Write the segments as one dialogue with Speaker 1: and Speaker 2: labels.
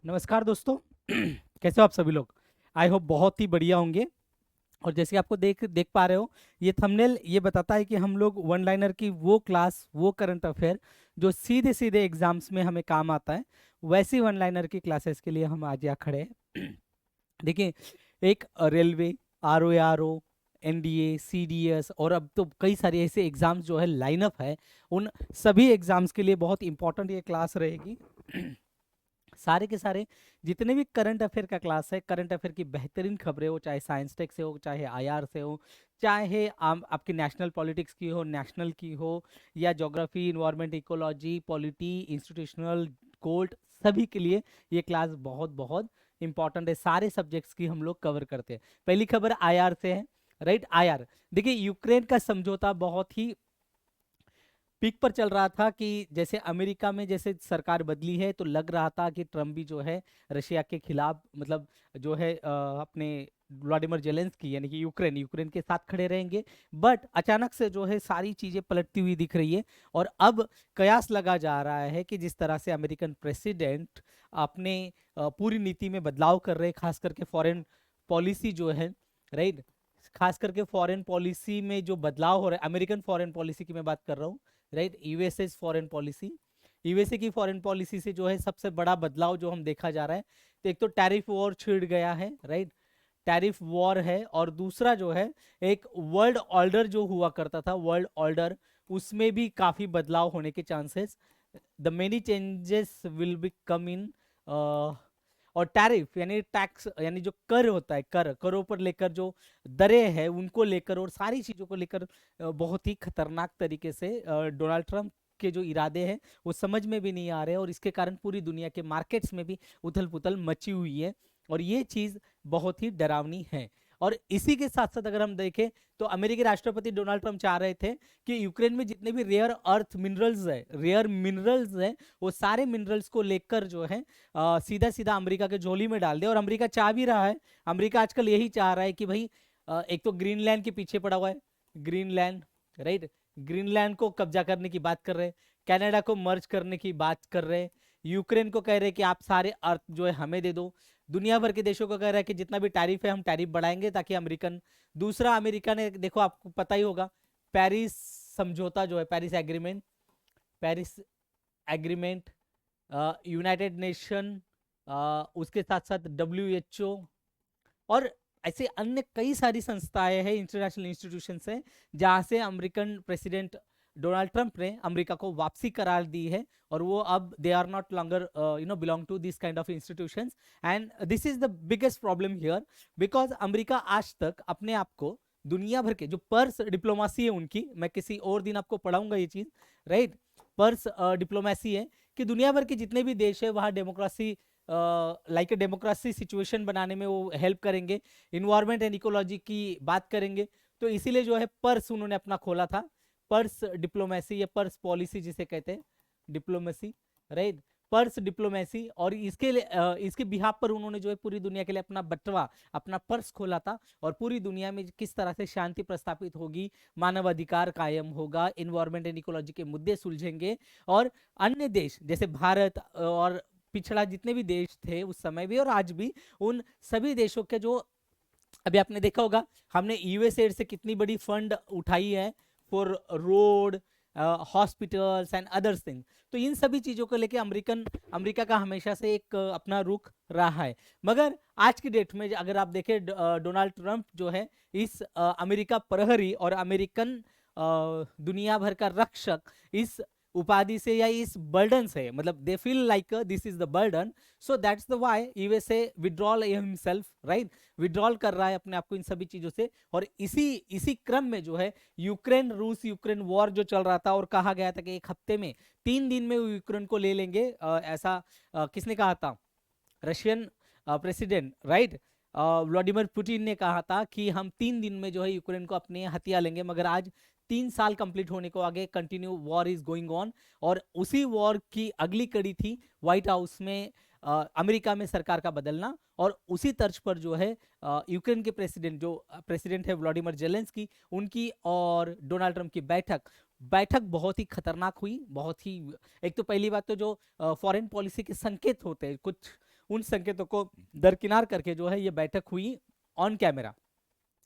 Speaker 1: नमस्कार दोस्तों। कैसे हो आप सभी लोग? आई होप बहुत ही बढ़िया होंगे। और जैसे कि आपको देख देख पा रहे हो, ये थंबनेल ये बताता है कि हम लोग वन लाइनर की वो क्लास, वो करंट अफेयर जो सीधे सीधे एग्जाम्स में हमें काम आता है, वैसी वन लाइनर की क्लासेस के लिए हम आज यहाँ खड़े हैं। देखिए, एक railway, R O NDA, CDS और अब तो कई सारे ऐसे एग्जाम्स जो है लाइनअप है, उन सभी एग्जाम्स के लिए बहुत इंपॉर्टेंट ये क्लास रहेगी। सारे के सारे जितने भी करंट अफेयर का क्लास है, करंट अफेयर की बेहतरीन खबरें हो, चाहे साइंस टेक से हो, चाहे आईआर से हो, चाहे आपकी नेशनल पॉलिटिक्स की हो, नेशनल की हो, या geography, environment, ecology, polity, institutional, court, सभी के लिए ये क्लास बहुत बहुत इंपॉर्टेंट है। सारे सब्जेक्ट्स की हम लोग कवर करते हैं। पहली खबर आईआर से है। Right, IR. देखिए, यूक्रेन का समझौता बहुत ही पीक पर चल रहा था कि जैसे अमेरिका में जैसे सरकार बदली है, तो लग रहा था कि ट्रम्प भी जो है रशिया के खिलाफ, मतलब जो है अपने व्लादिमीर जेलेंस्की यानी कि यूक्रेन यूक्रेन के साथ खड़े रहेंगे। बट अचानक से जो है सारी चीजें पलटती हुई दिख रही है। और अब कयास लगा जा रहा है कि जिस तरह से अमेरिकन प्रेसिडेंट अपने पूरी नीति में बदलाव कर रहे हैं, खास करके फॉरेन पॉलिसी जो है, राइट, खास करके फॉरेन पॉलिसी में जो बदलाव हो रहा है, अमेरिकन फॉरेन पॉलिसी की मैं बात कर रहा हूँ। Right, USA foreign policy, USA की फॉरेन पॉलिसी से जो है सबसे बड़ा बदलाव जो हम देखा जा रहा है, तो एक तो टैरिफ वॉर छिड़ गया है, राइट, टैरिफ वॉर है। और दूसरा जो है, एक वर्ल्ड ऑर्डर जो हुआ करता था, वर्ल्ड ऑर्डर, उसमें भी काफी बदलाव होने के chances, the many changes will be come in. और टैरिफ यानी टैक्स, यानी जो कर होता है, करों पर लेकर जो दरें हैं उनको लेकर और सारी चीजों को लेकर बहुत ही खतरनाक तरीके से डोनाल्ड ट्रंप के जो इरादे हैं वो समझ में भी नहीं आ रहे हैं, और इसके कारण पूरी दुनिया के मार्केट्स में भी उथल पुथल मची हुई है। और ये चीज बहुत ही डरावनी है। और इसी के साथ साथ अगर हम देखें, तो अमेरिकी राष्ट्रपति डोनाल्ड ट्रंप चाह रहे थे कि यूक्रेन में जितने भी रेयर अर्थ मिनरल्स है, रेयर मिनरल्स है, वो सारे मिनरल्स को लेकर जो है सीधा सीधा अमेरिका के झोली में डाल दे। और अमेरिका चाह भी रहा है, अमेरिका आजकल यही चाह रहा है कि भाई एक तो ग्रीनलैंड के पीछे पड़ा हुआ है, ग्रीनलैंड, राइट, ग्रीनलैंड को कब्जा करने की बात कर रहे हैं, कनाडा को मर्ज करने की बात कर रहे हैं, यूक्रेन को कह रहे हैं कि आप सारे अर्थ जो है हमें दे दो, दुनिया भर के देशों को कह रहा है कि जितना भी टैरिफ है हम टैरिफ बढ़ाएंगे ताकि अमेरिकन। दूसरा, अमेरिका ने, देखो आपको पता ही होगा, पेरिस समझौता जो है, Paris agreement, Paris agreement, United nation, उसके साथ साथ डब्ल्यूएचओ और ऐसे अन्य कई सारी संस्थाएं हैं, इंटरनेशनल इंस्टीट्यूशंस हैं, जहां से अमेरिकन प्रेसिडेंट डोनाल्ड ट्रंप ने अमेरिका को वापसी करार दी है। और वो अब they are not longer belong to this kind of institutions. And this is the biggest problem here, because America आज तक अपने आप को दुनिया भर के जो पर्स डिप्लोमेसी है उनकी, मैं किसी और दिन आपको पढ़ाऊंगा ये चीज, राइट, पर्स डिप्लोमेसी है कि दुनिया भर के जितने भी देश है वहां डेमोक्रेसी, लाइक डेमोक्रेसी सिचुएशन बनाने में वो हेल्प करेंगे, इन्वायरमेंट एंड इकोलॉजी की बात करेंगे। तो इसीलिए जो है पर्स उन्होंने अपना खोला था, पर्स डिप्लोमेसी या पर्स पॉलिसी जिसे कहते हैं, डिप्लोमेसी, राइट, पर्स डिप्लोमेसी। और इसके लिए इसके बिहाफ पर उन्होंने जो है पूरी दुनिया के लिए अपना बटवा, अपना पर्स खोला था, और पूरी दुनिया में किस तरह से शांति प्रस्थापित होगी, मानवाधिकार कायम होगा, इन्वायरमेंट एंड इकोलॉजी के मुद्दे सुलझेंगे। और अन्य देश जैसे भारत और पिछड़ा जितने भी देश थे उस समय भी और आज भी, उन सभी देशों के जो, अभी आपने देखा होगा हमने यूएसएड से कितनी बड़ी फंड उठाई है for road, hospitals and others thing. तो इन सभी चीजों को लेके अमेरिका का हमेशा से एक अपना रुख रहा है। मगर आज की डेट में अगर आप देखें, डोनाल्ड ट्रंप जो है इस अमेरिका प्रहरी और अमेरिकन दुनिया भर का रक्षक, इस उपाधि से या इस बर्डन से, मतलब they feel like this is the burden, so that's the why USA withdrawal himself, right, withdrawal कर रहा है अपने आप को इन सभी चीजों से। और इसी इसी क्रम में जो है यूक्रेन रूस यूक्रेन वॉर जो चल रहा था, और कहा गया था कि एक हफ्ते में, 3 दिन में वो यूक्रेन को ले लेंगे, ऐसा किसने कहा था? Russian president, right, Vladimir Putin ने कहा था कि हम 3 दिन में जो है यूक्रेन को अपने हथिया लेंगे। मगर आज 3 साल कंप्लीट होने को आगे, continue war is going on. और उसी वॉर की अगली कड़ी थी व्हाइट हाउस में अमेरिका में सरकार का बदलना। और उसी तर्ज पर जो है यूक्रेन के प्रेसिडेंट, जो प्रेसिडेंट है व्लादिमीर जेलेंस्की, उनकी और डोनाल्ड ट्रंप की बैठक बहुत ही खतरनाक हुई, बहुत ही। एक तो पहली बात तो जो फॉरेन पॉलिसी के संकेत होते हैं, कुछ उन संकेतों को दरकिनार करके जो है ये बैठक हुई ऑन कैमरा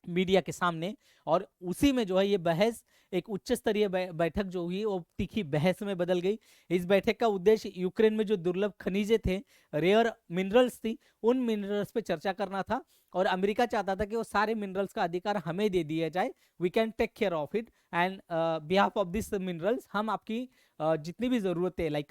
Speaker 1: मीडिया के सामने। और उसी में जो है ये बहस एक उच्च स्तरीय बैठक जो हुई वो तीखी बहस में बदल गई। इस बैठक का उद्देश्य यूक्रेन में जो दुर्लभ खनिजे थे, रेयर मिनरल्स थी, उन मिनरल्स पे चर्चा करना था। और अमेरिका चाहता था कि वो सारे मिनरल्स का अधिकार हमें दे दिया जाए, we can take care of it and behalf of this minerals हम आपकी जितनी भी जरूरतें लाइक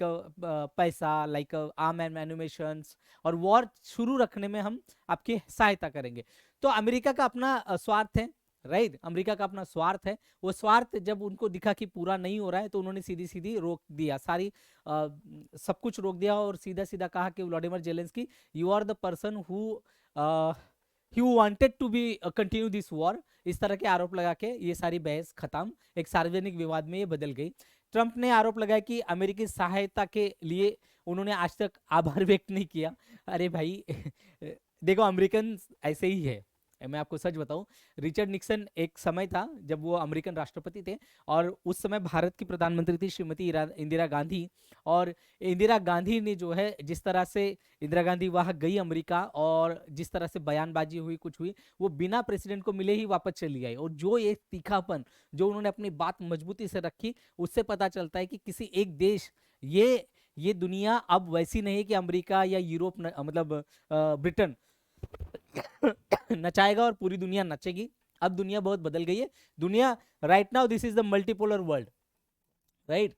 Speaker 1: पैसा, लाइक आर्म एंड एनिमेशंस और वॉर शुरू रखने में हम आपकी सहायता करेंगे। तो अमेरिका का अपना स्वार्थ है, राइट, अमेरिका का अपना स्वार्थ है। वो स्वार्थ जब उनको दिखा कि पूरा नहीं हो रहा है तो उन्होंने सीधी सीधी रोक दिया, सारी सब कुछ रोक दिया और सीधा सीधा कहा कि Vladimir Zelensky you are the person who wanted to be continue this war. इस तरह के आरोप लगा के ये सारी बहस खत्म, एक सार्वजनिक विवाद में ये बदल गई। ट्रंप ने आरोप लगाया कि अमेरिकी सहायता के लिए उन्होंने आज तक आभार व्यक्त नहीं किया। अरे भाई देखो अमेरिकन ऐसे ही है, मैं आपको सच बताऊं, रिचर्ड निक्सन एक समय था जब वो अमेरिकन राष्ट्रपति थे और उस समय भारत की प्रधानमंत्री थी श्रीमती इंदिरा गांधी। और इंदिरा गांधी ने जो है जिस तरह से इंदिरा गांधी वहां गई अमेरिका और जिस तरह से बयानबाजी हुई कुछ हुई, वो बिना प्रेसिडेंट को मिले ही वापस चली आई। और जो एक तीखापन जो उन्होंने अपनी बात मजबूती से रखी, उससे पता चलता है कि किसी एक देश ये दुनिया अब वैसी नहीं है कि अमेरिका या यूरोप मतलब ब्रिटेन नचाएगा और पूरी दुनिया नचेगी। अब दुनिया बहुत बदल गई है। दुनिया right now this is the multipolar world, right,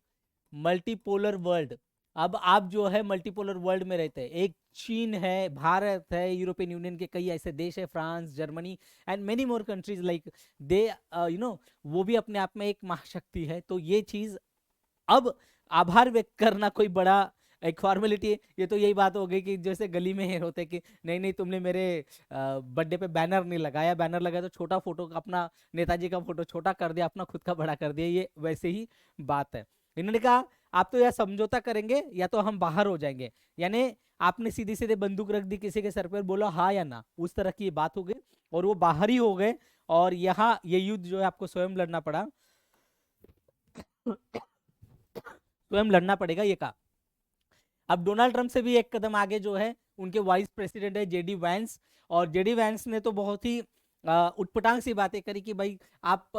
Speaker 1: multipolar world. अब आप जो है मल्टीपोलर वर्ल्ड में रहते हैं। एक चीन है, भारत है, यूरोपियन यूनियन के कई ऐसे देश है, France, Germany and many more countries like they वो भी अपने आप में एक महाशक्ति है। तो ये चीज अब आभार व्यक्त करना कोई बड़ा एक फॉर्मेलिटी है। ये तो यही बात हो गई कि जैसे गली में होते कि नहीं नहीं तुमने मेरे बर्थडे पे बैनर नहीं लगाया, बैनर लगाया तो छोटा फोटो अपना नेताजी का फोटो छोटा कर दिया, अपना खुद का बड़ा कर दिया, ये वैसे ही बात है। इन्होंने कहा आप तो या समझौता करेंगे या तो हम बाहर हो जाएंगे, यानी आपने सीधी सीधे बंदूक रख दी किसी के सर पर, बोला हाँ या ना, उस तरह की बात हो गई और वो बाहर ही हो गए। और यहाँ ये युद्ध जो है आपको स्वयं लड़ना पड़ा, स्वयं लड़ना पड़ेगा ये कहा। अब डोनाल्ड ट्रंप से भी एक कदम आगे जो है उनके वाइस प्रेसिडेंट है जेडी वैंस। और जेडी वैंस ने तो बहुत ही उटपटांग सी बातें करी कि भाई आप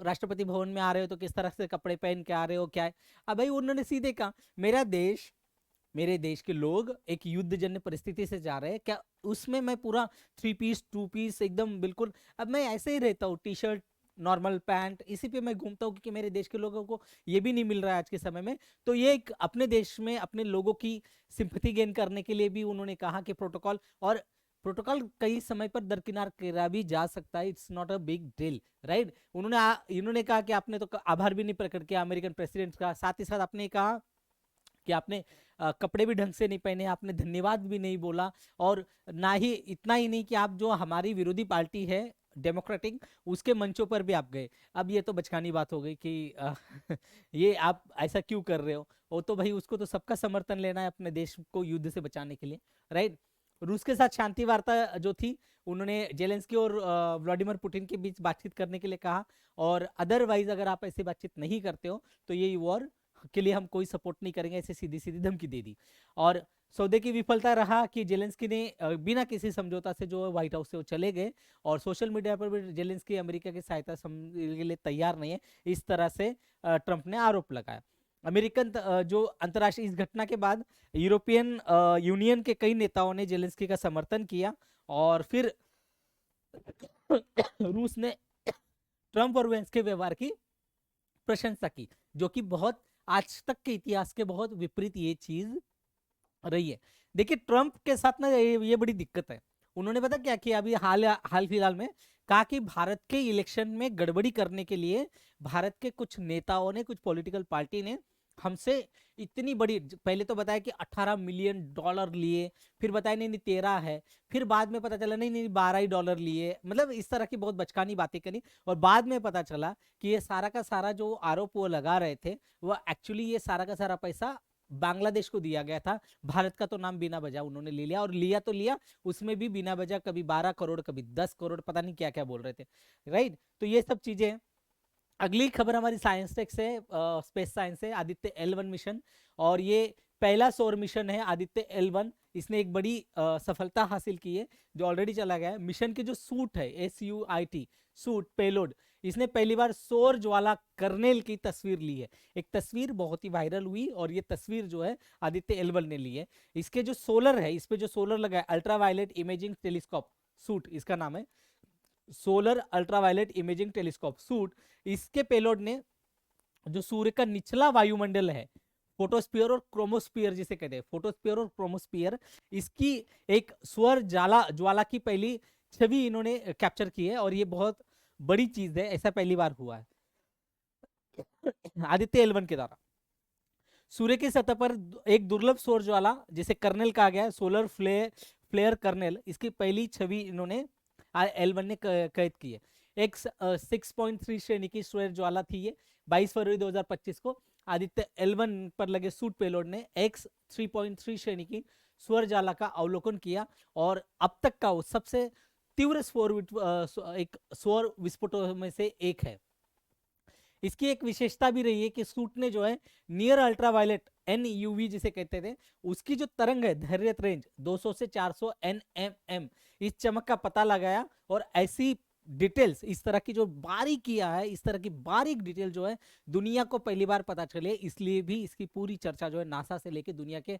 Speaker 1: राष्ट्रपति भवन में आ रहे हो तो किस तरह से कपड़े पहन के आ रहे हो, क्या है। अब भाई उन्होंने सीधे कहा मेरे देश के लोग एक युद्धजन्य परिस्थिति से जा रहे हैं, क्या उसमें मैं पूरा 3 पीस 2 पीस एकदम बिल्कुल, अब मैं ऐसे ही रहता हूँ, टी शर्ट नॉर्मल पैंट इसी पे मैं घूमता हूँ क्योंकि मेरे देश के लोगों को ये भी नहीं मिल रहा है आज के समय में। तो ये एक अपने देश में अपने लोगों की सिंपैथी गेन करने के लिए भी उन्होंने कहा कि प्रोटोकॉल कई समय पर दरकिनार करा भी जा सकता है, it's not a big deal, right. इन्होंने कहा कि आपने तो आभार भी नहीं प्रकट किया अमेरिकन प्रेसिडेंट का, साथ ही साथ आपने कहा कि आपने कपड़े भी ढंग से नहीं पहने, आपने धन्यवाद भी नहीं बोला। और ना ही इतना ही नहीं कि आप जो हमारी विरोधी पार्टी है डेमोक्रेटिक, उसके मंचों पर भी आप गए। अब ये तो बचकानी बात हो गई कि ये आप ऐसा क्यों कर रहे हो। वो तो भाई उसको तो सबका समर्थन लेना है अपने देश को युद्ध से बचाने के लिए, राइट। रूस के साथ शांति वार्ता जो थी उन्होंने जेलेंस्की और व्लादिमीर पुतिन के बीच बातचीत करने के लिए कहा। और अदरवाइज अगर आप ऐसी बातचीत नहीं करते हो तो ये वॉर के लिए हम कोई सपोर्ट नहीं करेंगे, ऐसे सीधी सीधी धमकी दे दी। और सौदे की विफलता रहा कि जेलेंस्की ने बिना किसी समझौता से जो व्हाइट हाउस से वो चले गए। और सोशल मीडिया पर भी जेलेंस्की अमेरिका की सहायता के लिए तैयार नहीं है, इस तरह से ट्रंप ने आरोप लगाया। अमेरिकन जो अंतर्राष्ट्रीय इस घटना के बाद यूरोपियन यूनियन के कई नेताओं ने जेलेंस्की का समर्थन किया और फिर रूस ने ट्रंप और वेंस के व्यवहार की प्रशंसा की, जो कि बहुत आज तक के इतिहास के बहुत विपरीत ये चीज रही है। देखिए ट्रंप के साथ ना ये बड़ी दिक्कत है। उन्होंने पता क्या किया अभी हाल फिलहाल में, कहा कि भारत के इलेक्शन में गड़बड़ी करने के लिए भारत के कुछ नेताओं ने, कुछ पॉलिटिकल पार्टी ने हमसे इतनी बड़ी, पहले तो बताया कि 18 मिलियन डॉलर लिए, फिर बताया नहीं नहीं 13 है, फिर बाद में पता चला नहीं नहीं 12 ही डॉलर लिए, मतलब इस तरह की बहुत बचकानी बातें करी। और बाद में पता चला कि ये सारा का सारा जो आरोप वो लगा रहे थे वो एक्चुअली ये सारा का सारा पैसा बांग्लादेश को दिया गया था। भारत का तो नाम बिना वजह उन्होंने ले लिया, और लिया तो लिया उसमें भी बिना वजह, कभी 12 करोड़ कभी 10 करोड़, पता नहीं क्या क्या बोल रहे थे, राइट। तो ये सब चीजें अगली खबर हमारी साइंस टेक से, स्पेस साइंस से, आदित्य L1 मिशन। और ये पहला सौर मिशन है आदित्य L1। इसने एक बड़ी सफलता हासिल की है, जो ऑलरेडी चला गया है। मिशन के जो सूट है, SUIT सूट पेलोड, इसने पहली बार सौर ज्वाला कर्नेल की तस्वीर ली है। एक तस्वीर बहुत ही वायरल हुई और ये तस्वीर जो है आदित्य L1 ने ली है। इसके जो सोलर है, इस पे जो सोलर लगा है, अल्ट्रावायलेट इमेजिंग टेलीस्कोप सूट इसका नाम है, solar ultraviolet imaging telescope suit. इसके पेलोड ने जो सूर्य का निचला वायुमंडल है, फोटोस्फीयर और क्रोमोस्फीयर जिसे कहते हैं, फोटोस्फीयर और क्रोमोस्फीयर, इसकी एक स्वर ज्वाला की पहली छवि इन्होंने कैप्चर की है। और ये बहुत बड़ी चीज है, ऐसा पहली बार हुआ है आदित्य L1 के द्वारा। सूर्य की सतह पर एक दुर्लभ सौर ज्वाला जिसे कर्नेल कहा गया है, सोलर फ्लेयर कर्नेल, इसकी पहली छवि इन्होंने L1 ने कैद की है। एक 6.3 श्रेणी की सौर ज्वाला थी ये। 22 फरवरी 2025 को आदित्य L1 पर लगे सूट पेलोड ने X 3.3 श्रेणी की सौर ज्वाला का अवलोकन किया और अब तक का वो सबसे तीव्र सौर विस्फोटों में से एक है। इसकी एक विशेषता भी रही है कि सूट ने जो है नियर अल्ट्रावायलेट NUV जिसे कहते थे, उसकी जो तरंग है, धैर्यत रेंज 200 से 400 nmm, इस चमक का पता लगाया। और ऐसी डिटेल्स, इस तरह की जो बारीकियां है, इस तरह की बारीक डिटेल जो है दुनिया को पहली बार पता चले, इसलिए भी इसकी पूरी चर्चा जो है नासा से लेके दुनिया के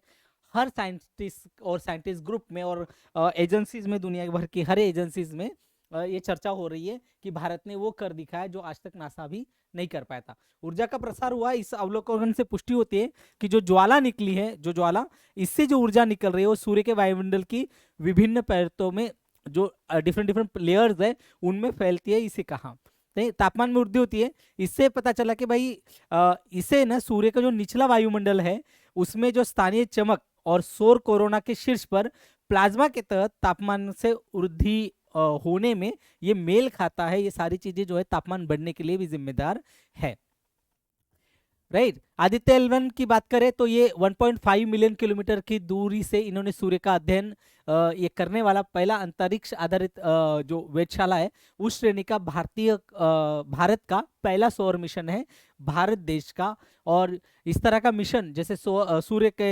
Speaker 1: हर साइंटिस्ट और साइंटिस्ट ग्रुप में और एजेंसीज में, दुनिया भर की हर एजेंसीज में ये चर्चा हो रही है कि भारत ने वो कर दिखाया जो आज तक नासा भी नहीं कर पाया था। ऊर्जा का प्रसार हुआ, इस अवलोकन से पुष्टि होती है कि जो ज्वाला निकली है, जो ज्वाला, इससे जो ऊर्जा निकल रही है वो सूर्य के वायुमंडल की विभिन्न परतों में, जो डिफरेंट लेयर्स है, उनमें फैलती है। इसे कहा तापमान में वृद्धि होती है। इससे पता चला कि भाई इसे ना सूर्य का जो निचला वायुमंडल है उसमें जो स्थानीय चमक और सौर कोरोना के शीर्ष पर प्लाज्मा के तहत तापमान से वृद्धि होने में ये मेल खाता है। ये सारी चीजें जो है तापमान बढ़ने के लिए भी जिम्मेदार है। राइट, आदित्य L1 की बात करें तो ये 1.5 मिलियन किलोमीटर की दूरी से इन्होंने सूर्य का अध्ययन ये करने वाला पहला अंतरिक्ष आधारित जो वेधशाला है, उस श्रेणी का भारत का पहला सौर मिशन है, भारत देश का। और इस तरह का मिशन जैसे सूर्य के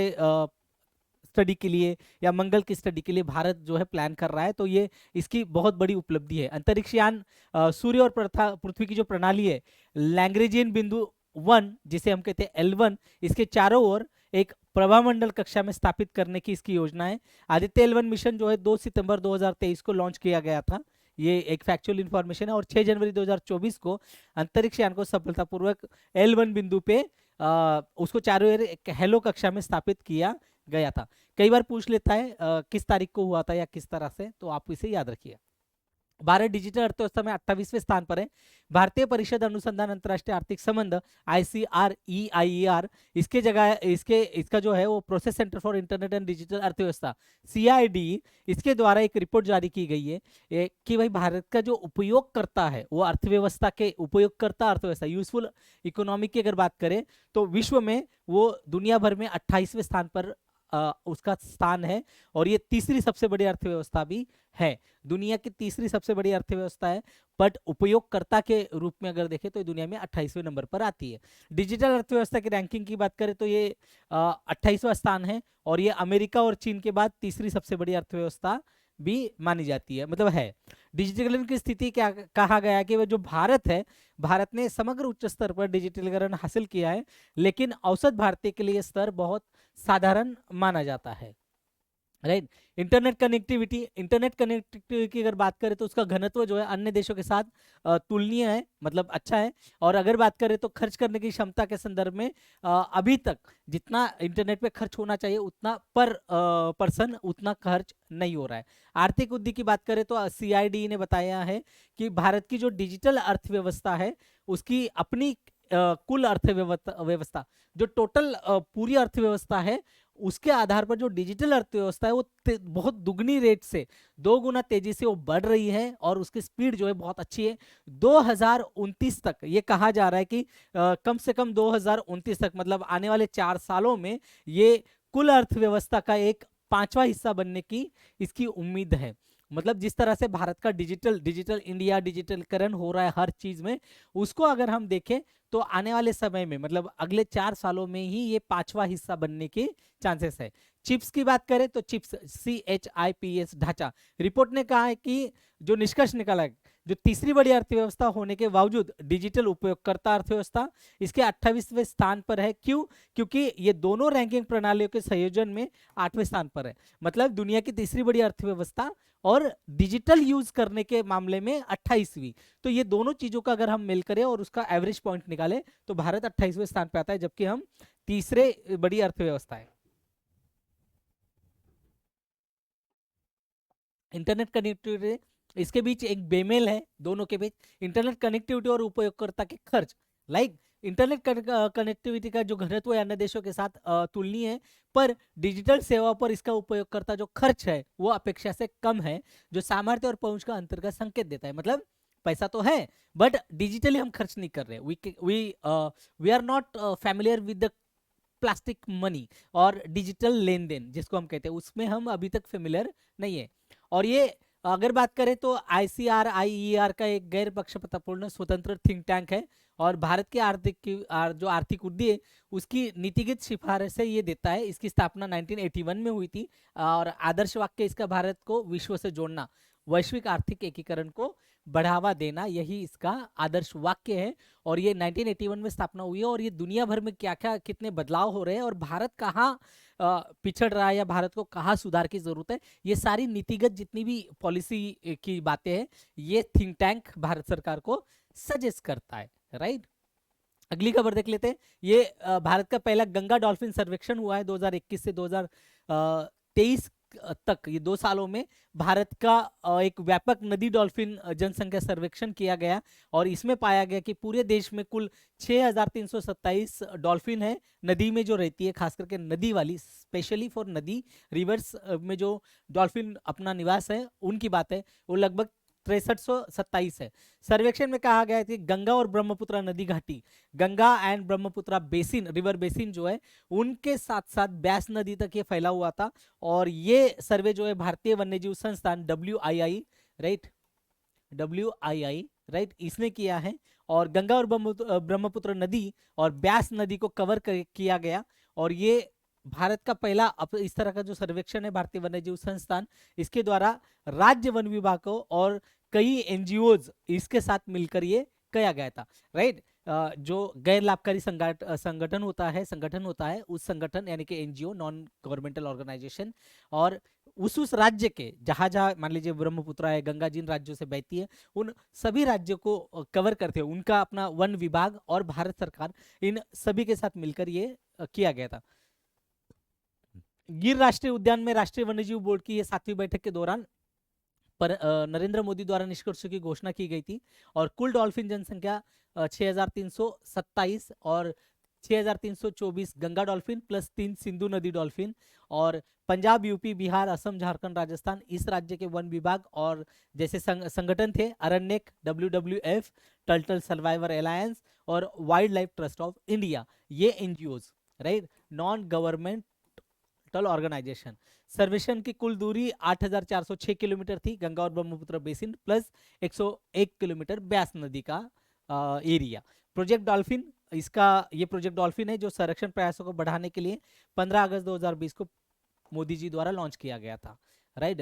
Speaker 1: स्टडी के लिए या मंगल की स्टडी के लिए भारत जो है प्लान कर रहा है, तो ये इसकी बहुत बड़ी उपलब्धि है। अंतरिक्ष यान सूर्य और पृथ्वी की जो प्रणाली है, लैग्रेंजियन बिंदु 1 जिसे हम कहते हैं L1, इसके चारों ओर एक प्रभामंडल कक्षा में स्थापित करने की इसकी योजना है। आदित्य L1 मिशन जो है 2 सितंबर 2023 को लॉन्च किया गया था, ये एक फैक्चुअल इंफॉर्मेशन है। और 6 जनवरी 2024 को अंतरिक्ष यान को सफलतापूर्वक L1 बिंदु पे उसको चारों ओर एक हेलो कक्षा में स्थापित किया गया था। कई बार पूछ लेता है किस तारीख को हुआ था या किस तरह से, तो आप इसे याद रखिए। भारत डिजिटल अर्थव्यवस्था में 28वें स्थान पर है। भारतीय परिषद अनुसंधान अंतरराष्ट्रीय आर्थिक संबंध ICREIER, इसके जगह इसका जो है वो process centre for internet and digital अर्थव्यवस्था CIDE, इसके द्वारा एक रिपोर्ट जारी की गई है कि भाई भारत का जो उपयोगकर्ता है, वो अर्थव्यवस्था के उपयोगकर्ता अर्थव्यवस्था, यूजफुल इकोनॉमी की अगर बात करें तो विश्व में वो दुनिया भर में 28वें स्थान पर उसका स्थान है। और ये तीसरी सबसे बड़ी अर्थव्यवस्था भी है, दुनिया की तीसरी सबसे बड़ी अर्थव्यवस्था है, बट उपयोगकर्ता के रूप में अगर देखें तो ये दुनिया में 28वें नंबर पर आती है। डिजिटल अर्थव्यवस्था की रैंकिंग की बात करें तो ये 28वां स्थान है और ये अमेरिका और चीन के बाद तीसरी सबसे बड़ी अर्थव्यवस्था भी मानी जाती है, मतलब है। डिजिटलीकरण की स्थिति क्या कहा गया कि वो जो भारत है, भारत ने समग्र उच्च स्तर पर डिजिटलीकरण हासिल किया है, लेकिन औसत भारतीय के लिए स्तर बहुत साधारण माना जाता है। राइट, इंटरनेट कनेक्टिविटी की अगर बात करें तो उसका घनत्व जो है अन्य देशों के साथ तुलनीय है, मतलब अच्छा है। और अगर बात करें तो खर्च करने की क्षमता के संदर्भ में अभी तक जितना इंटरनेट पे खर्च होना चाहिए उतना पर पर्सन उतना खर्च नहीं हो रहा है। आर्थिक वृद्धि की बात करें तो CIDE ने बताया है कि भारत की जो डिजिटल अर्थव्यवस्था है उसकी अपनी कुल अर्थव्यवस्था जो टोटल पूरी अर्थव्यवस्था है उसके आधार पर जो डिजिटल अर्थव्यवस्था है वो बहुत दुगनी रेट से 2 गुना तेजी से वो बढ़ रही है और उसकी स्पीड जो है बहुत अच्छी है। 2029 तक ये कहा जा रहा है कि कम से कम 2029 तक, मतलब आने वाले 4 सालों में ये कुल अर्थव्यवस्था का एक 5वां हिस्सा बनने की इसकी उम्मीद है। मतलब जिस तरह से भारत का डिजिटल डिजिटल इंडिया डिजिटलीकरण हो रहा है हर चीज में, उसको अगर हम देखें तो आने वाले समय में मतलब अगले 4 सालों में ही ये 5वां हिस्सा बनने के चांसेस है। चिप्स की बात करें तो चिप्स, CHIPS, ढांचा, रिपोर्ट ने कहा है कि जो निष्कर्ष निकाला है, जो तीसरी बड़ी अर्थव्यवस्था होने के बावजूद डिजिटल उपयोगकर्ता अर्थव्यवस्था इसके 28वें स्थान पर है। क्यों? क्योंकि ये दोनों रैंकिंग प्रणालियों के संयोजन में 8वें स्थान पर है। मतलब दुनिया की तीसरी बड़ी अर्थव्यवस्था और डिजिटल यूज करने के मामले में 28वीं। तो ये दोनों चीजों का अगर हम मेल करें और उसका एवरेज पॉइंट निकालें तो भारत 28वें स्थान पे आता है, जबकि हम तीसरे बड़ी अर्थव्यवस्था है। इंटरनेट कनेक्टिविटी, इसके बीच एक बेमेल है दोनों के बीच। इंटरनेट कनेक्टिविटी और उपयोगकर्ता के खर्च, लाइक इंटरनेट कनेक्टिविटी का जो घनत्व है अन्य देशों के साथ तुलनीय है, पर डिजिटल सेवा पर इसका उपयोगकर्ता जो खर्च है वो अपेक्षा से कम है, जो सामर्थ्य और पहुंच का अंतर का संकेत देता है। मतलब पैसा तो है बट डिजिटली हम खर्च नहीं कर रहे। We are not familiar with the plastic money और डिजिटल लेन देन जिसको हम कहते हैं, उसमें हम अभी तक फेमिलियर नहीं है। और ये अगर बात करें तो ICR का एक गैर पक्षपातपूर्ण स्वतंत्र थिंक टैंक है और भारत के जो आर्थिक वृद्धि है उसकी नीतिगत सिफारिशें ये देता है। इसकी स्थापना 1981 में हुई थी और आदर्श वाक्य इसका भारत को विश्व से जोड़ना, वैश्विक आर्थिक एकीकरण को बढ़ावा देना, यही इसका आदर्श वाक्य है। और ये 1981 में स्थापना हुई है और ये दुनिया भर में क्या क्या कितने बदलाव हो रहे हैं और भारत कहाँ पिछड़ रहा है या भारत को कहाँ सुधार की जरूरत है, ये सारी नीतिगत जितनी भी पॉलिसी की बातें हैं ये थिंक टैंक भारत सरकार को सजेस्ट करता है, राइट। अगली खबर देख लेते हैं। ये भारत का पहला गंगा डॉल्फिन सर्वेक्षण हुआ है 2021 से 2023 तक। ये 2 सालों में भारत का एक व्यापक नदी डॉल्फिन जनसंख्या सर्वेक्षण किया गया और इसमें पाया गया कि पूरे देश में कुल 6327 डॉल्फिन है नदी में जो रहती है, खास करके नदी वाली, स्पेशली फॉर नदी रिवर्स में जो डॉल्फिन अपना निवास है उनकी बात है, वो लगभग 6327 है। सर्वेक्षण में कहा गया है कि गंगा और ब्रह्मपुत्र नदी घाटी, Ganga and Brahmaputra basin, river basin जो है उनके साथ साथ ब्यास नदी तक ये फैला हुआ था। और ये सर्वे जो है भारतीय वन्यजीव संस्थान WII, राइट, WII, राइट, इसने किया है। और गंगा और ब्रह्मपुत्र नदी और ब्यास नदी को कवर किया गया और ये भारत का पहला इस तरह का जो सर्वेक्षण है भारतीय वन्यजीव संस्थान इसके द्वारा राज्य वन विभाग को और कई NGOs इसके साथ मिलकर ये किया गया था, राइट। जो गैर लाभकारी संगठन होता है उस संगठन यानी कि NGO, नॉन गवर्नमेंटल ऑर्गेनाइजेशन, और उस राज्य के जहां जहां मान लीजिए ब्रह्मपुत्र है, गंगा जिन राज्यों से बहती है उन सभी राज्यों को कवर करते हैं, उनका अपना वन विभाग और भारत सरकार इन सभी के साथ मिलकर ये किया गया था। गिर राष्ट्रीय उद्यान में राष्ट्रीय वन्यजीव बोर्ड की ये 7वीं बैठक के दौरान पर नरेंद्र मोदी द्वारा निष्कर्षों की घोषणा की गई थी और कुल डॉल्फिन जनसंख्या 6327 और 6324 गंगा डॉल्फिन प्लस 3 सिंधु नदी डॉल्फिन। और पंजाब, यूपी, बिहार, असम, झारखंड, राजस्थान, इस राज्य के वन विभाग और जैसे संगठन थे Aaranyak, WWF, Turtle Survivor Alliance और Wildlife Trust of India, ये NGOs, right, non government organisation. सर्वेक्षण की कुल दूरी 8406 किलोमीटर थी, गंगा और Brahmaputra basin plus 101 kilometre Beas नदी का एरिया। प्रोजेक्ट डॉल्फिन, ये प्रोजेक्ट डॉल्फिन है जो संरक्षण प्रयासों को बढ़ाने के लिए 15 अगस्त 2020 को मोदी जी द्वारा लॉन्च किया गया था, राइट।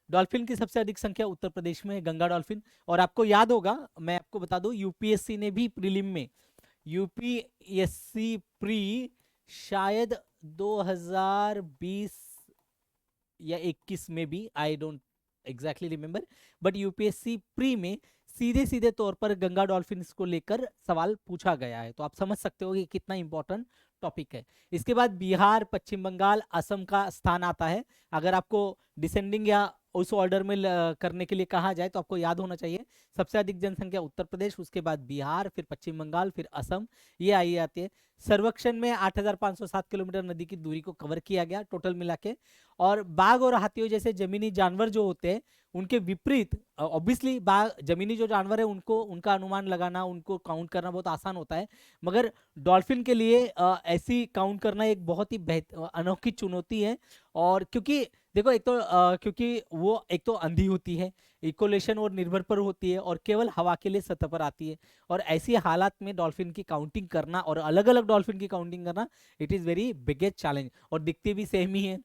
Speaker 1: डॉल्फिन की सबसे अधिक संख्या उत्तर प्रदेश में है, गंगा डॉल्फिन। और आपको याद होगा, मैं आपको बता दूं, UPSC ने भी प्रीलिम में, UPSC प्री शायद 2020 या 21 में भी, I don't exactly remember, but UPSC pre में सीधे सीधे तौर पर गंगा डॉल्फिन को लेकर सवाल पूछा गया है। तो आप समझ सकते हो कि कितना इंपॉर्टेंट टॉपिक है। इसके बाद बिहार, पश्चिम बंगाल, असम का स्थान आता है। अगर आपको डिसेंडिंग या उस ऑर्डर में करने के लिए कहा जाए तो आपको याद होना चाहिए सबसे अधिक जनसंख्या उत्तर प्रदेश, उसके बाद बिहार, फिर पश्चिम बंगाल, फिर असम, ये आई आती है। सर्वेक्षण में 8507 किलोमीटर नदी की दूरी को कवर किया गया टोटल मिला के। और बाघ और हाथियों जैसे जमीनी जानवर जो होते हैं उनके विपरीत, ऑब्वियसली बाघ जमीनी जो जानवर है उनको उनका अनुमान लगाना, उनको काउंट करना बहुत आसान होता है, मगर डॉल्फिन के लिए ऐसी काउंट करना एक बहुत ही अनोखी चुनौती है। और क्योंकि देखो एक तो क्योंकि वो एक तो अंधी होती है, इक्वलेशन और निर्भर पर होती है, और केवल हवा के लिए सतह पर आती है। और ऐसी हालात में डॉल्फिन की काउंटिंग करना और अलग अलग डॉल्फिन की काउंटिंग करना, it is very biggest challenge. और दिखते भी सेम ही है।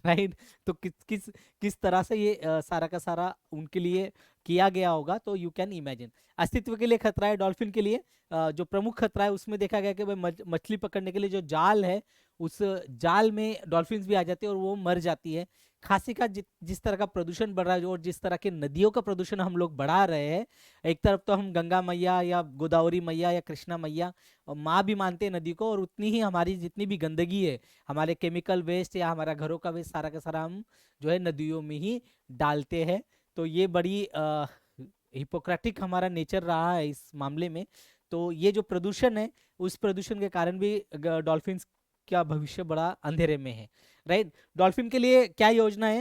Speaker 1: राइट। तो किस तरह से ये सारा का सारा उनके लिए किया गया होगा, तो यू कैन इमेजिन। अस्तित्व के लिए खतरा है डॉल्फिन के लिए। जो प्रमुख खतरा है उसमें देखा गया कि भाई मछली पकड़ने के लिए जो जाल है, उस जाल में डॉल्फिन्स भी आ जाती है और वो मर जाती है। खांसी का जिस तरह का प्रदूषण बढ़ रहा है, और जिस तरह के नदियों का प्रदूषण हम लोग बढ़ा रहे हैं, एक तरफ तो हम गंगा मैया या गोदावरी मैया या कृष्णा मैया माँ भी मानते हैं नदी को, और उतनी ही हमारी जितनी भी गंदगी है, हमारे केमिकल वेस्ट या हमारा घरों का वेस्ट, सारा का सारा हम जो है नदियों में ही डालते हैं। तो ये बड़ी हिपोक्रेटिक हमारा नेचर रहा है इस मामले में। तो ये जो प्रदूषण है, उस प्रदूषण के कारण भी डॉल्फिन्स का भविष्य बड़ा अंधेरे में है। राइट। डॉल्फिन के लिए क्या योजना है?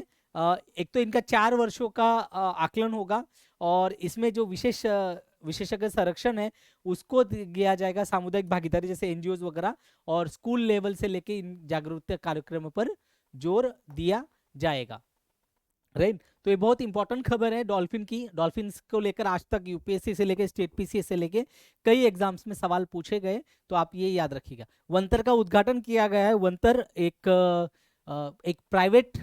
Speaker 1: एक तो इनका 4 वर्षों का आकलन होगा, और इसमें जो विशेषज्ञ संरक्षण है उसको किया जाएगा सामुदायिक भागीदारी जैसे एनजीओ वगैरह, और स्कूल लेवल से लेके इन जागरूकता कार्यक्रमों पर जोर दिया जाएगा। राइट। तो ये बहुत इंपॉर्टेंट खबर है डॉल्फिन की। डॉल्फिन को लेकर आज तक यूपीएससी से लेकर स्टेट पीसीएस से लेकर कई एग्जाम्स में सवाल पूछे गए, तो आप ये याद रखिएगा। वंतर का उद्घाटन किया गया है। वंतर एक प्राइवेट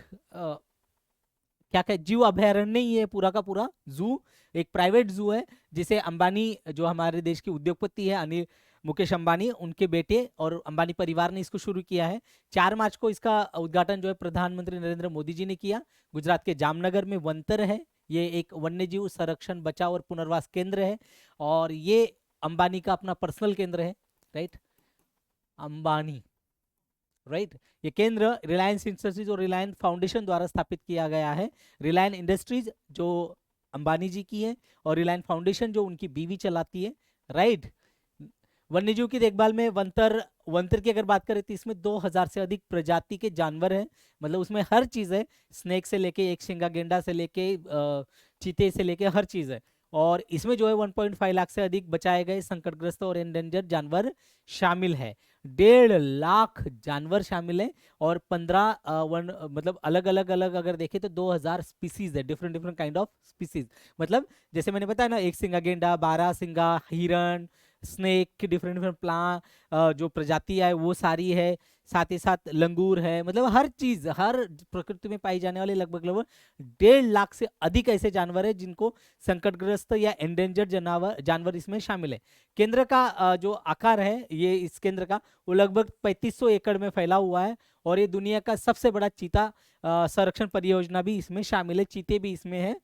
Speaker 1: क्या कहे जीव अभयारण्य ही है, पूरा का पूरा जू, एक प्राइवेट जू है, जिसे अंबानी, जो हमारे देश के उद्योगपति है अनिल मुकेश अंबानी, उनके बेटे और अंबानी परिवार ने इसको शुरू किया है। 4 मार्च को इसका उद्घाटन जो है प्रधानमंत्री नरेंद्र मोदी जी ने किया। गुजरात के जामनगर में वंतर है, ये एक वन्य जीव संरक्षण बचाव और पुनर्वास केंद्र है, और ये अंबानी का अपना पर्सनल केंद्र है। राइट। अंबानी। राइट। ये केंद्र रिलायंस इंडस्ट्रीज और रिलायंस फाउंडेशन द्वारा स्थापित किया गया है। रिलायंस इंडस्ट्रीज जो अंबानी जी की है, और रिलायंस फाउंडेशन जो उनकी बीवी चलाती है। राइट। वन्यजीव की देखभाल में वंतर वंतर की अगर बात करें तो इसमें 2000 से अधिक प्रजाति के जानवर हैं। मतलब उसमें हर चीज है, स्नेक से लेके एक शिंगा गेंडा से लेके चीते से लेके हर चीज है। और इसमें जो है 1.5 लाख से अधिक बचाए गए संकटग्रस्त और एंडेंजर जानवर शामिल है। 1.5 लाख जानवर शामिल है, और 15 मतलब अलग अलग अगर देखें तो 2000 स्पीसीज है, different different kind of species. मतलब जैसे मैंने बताया ना, एक सिंगा गेंडा, 12 सिंगा हिरण, स्नेक की डिफरेंट डिफरेंट जो प्रजातियां है वो सारी है, साथ ही साथ लंगूर है। मतलब हर चीज, हर प्रकृति में पाई जाने वाले लगभग लगभग 1.5 लाख से अधिक ऐसे जानवर है जिनको संकटग्रस्त या एंडेंजर जानवर इसमें शामिल है। केंद्र का जो आकार है ये इस केंद्र का, वो लगभग 3500 एकड़ में फैला हुआ है, और ये दुनिया का सबसे बड़ा चीता संरक्षण परियोजना भी इसमें शामिल है, चीते भी इसमें है।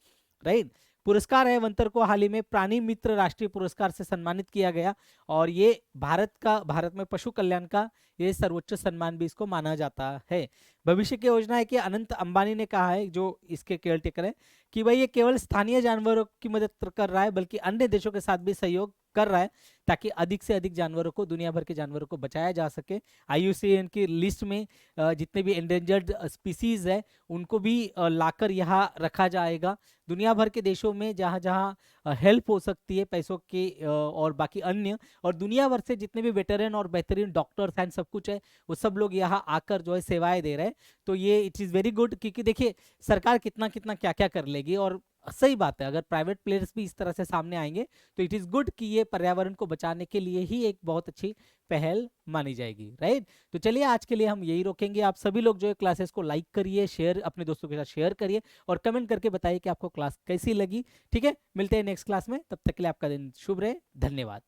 Speaker 1: राइट। पुरस्कार है वंतर को हाल ही में प्राणी मित्र राष्ट्रीय पुरस्कार से सम्मानित किया गया, और ये भारत में पशु कल्याण का ये सर्वोच्च सम्मान भी इसको माना जाता है। भविष्य की योजना है कि अनंत अंबानी ने कहा है, जो इसके केयर टेकर है, कि भाई ये केवल स्थानीय जानवरों की मदद कर रहा है, बल्कि अन्य देशों के साथ भी सहयोग कर रहा है, ताकि अधिक से अधिक जानवरों को, दुनिया भर के जानवरों को बचाया जा सके। IUCN की लिस्ट में जितने भी एंडेंजर्ड स्पीसीज है उनको भी लाकर यहाँ रखा जाएगा। दुनिया भर के देशों में जहाँ जहाँ हेल्प हो सकती है पैसों की और बाकी अन्य, और दुनिया भर से जितने भी वेटरन और बेहतरीन डॉक्टर्स एंड सब कुछ है, वो सब लोग यहाँ आकर जो है सेवाएं दे रहे हैं। तो ये इट इज़ वेरी गुड, क्योंकि देखिए सरकार कितना कितना क्या क्या कर लेगी, और सही बात है अगर प्राइवेट प्लेयर्स भी इस तरह से सामने आएंगे तो इट इज़ गुड कि ये पर्यावरण को बचाने के लिए ही एक बहुत अच्छी पहल मानी जाएगी। राइट। तो चलिए आज के लिए हम यही रोकेंगे। आप सभी लोग जो है क्लासेस को लाइक करिए, शेयर अपने दोस्तों के साथ शेयर करिए, और कमेंट करके बताइए कि आपको क्लास कैसी लगी। ठीक है, मिलते हैं नेक्स्ट क्लास में, तब तक के लिए आपका दिन शुभ रहे। धन्यवाद।